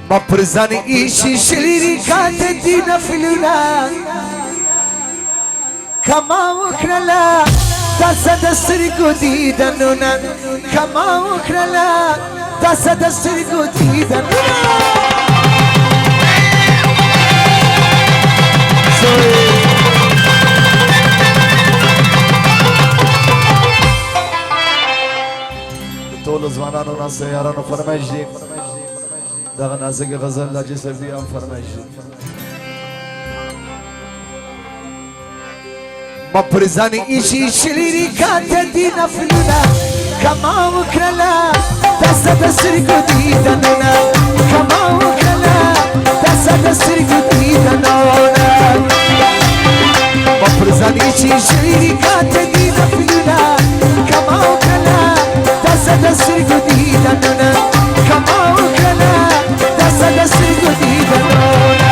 ما پرزانی ایشی شلیری کات دینا فلونا کما وکرلا دسا دسترگو دیدنونا کما وکرلا دسا دسترگو دیدنونا طول زمانانو ناس یارانو فرمایش دی دغه نازک غزل لاجی سبی هم فرمایش دی ما پرزانی ایشی شلیری کات دینا فلونا کما وکرلا دسا دسترگو دیدنونا کما وکرلا دسا دسترگو دیدنونا ما پرزانی ایشی شلیری کات دینا فلونا کما وکرلا دسا دسترگو دیدنونا کما وکرلا دسا دسترگو دیدنونا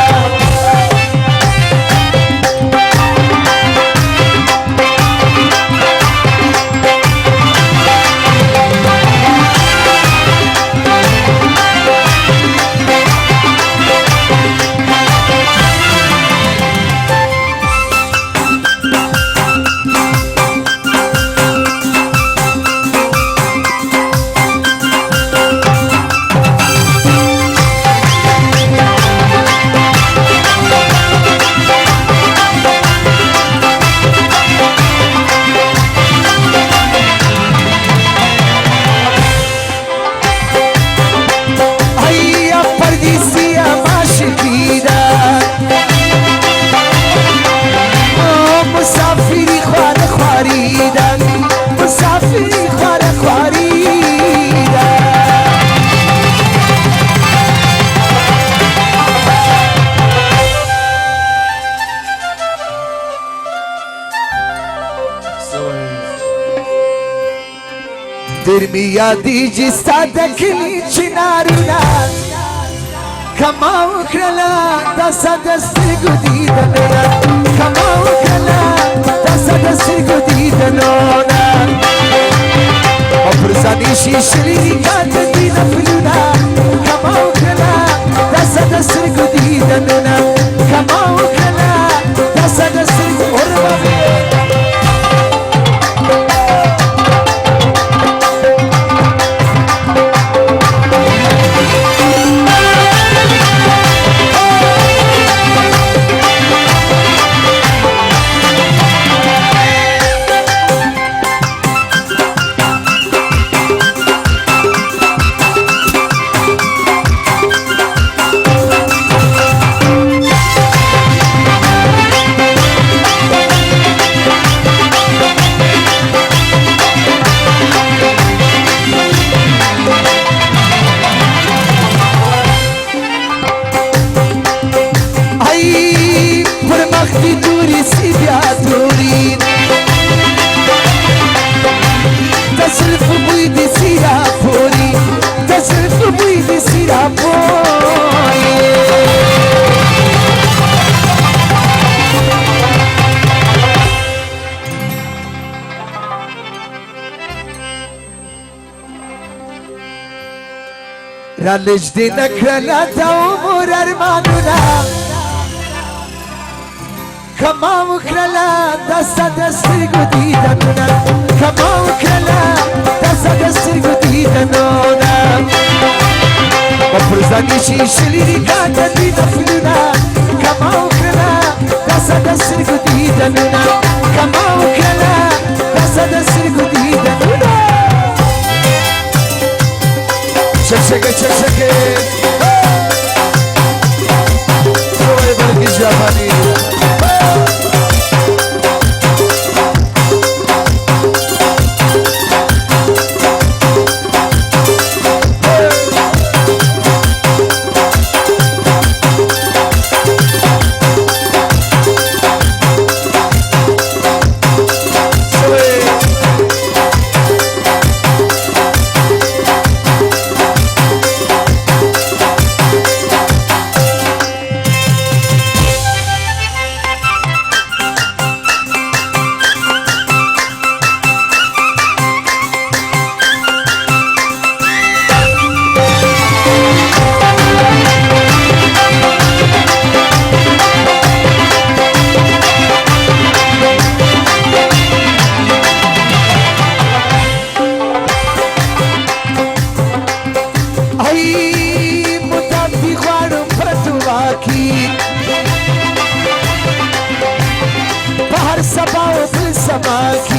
درمی یادی جستا دکلی چنارونا کما وکرلا دسا دسترگو دیدنونا کما وکرلا دسا دسترگو دیدنونا ما پرزانیشی شلیری کات دینا فلونا کما وکرلا دسا دسترگو دیدنونا کما وکرلا دسا دسترگو ارمابی رالج دی نکرلا تا عمر ارمانونا کما وکرلا دسا دسترگو دیدنونا کما وکرلا دسا دسترگو دیدنونا ما پرزانیشی شلیری کات دینا فلونا کما وکرلا دسا دسترگو دیدنونا کما وکرلا دسا دسترگو دیدنونا چشکه چشکه روی بلگی جوانی السما وفي السماك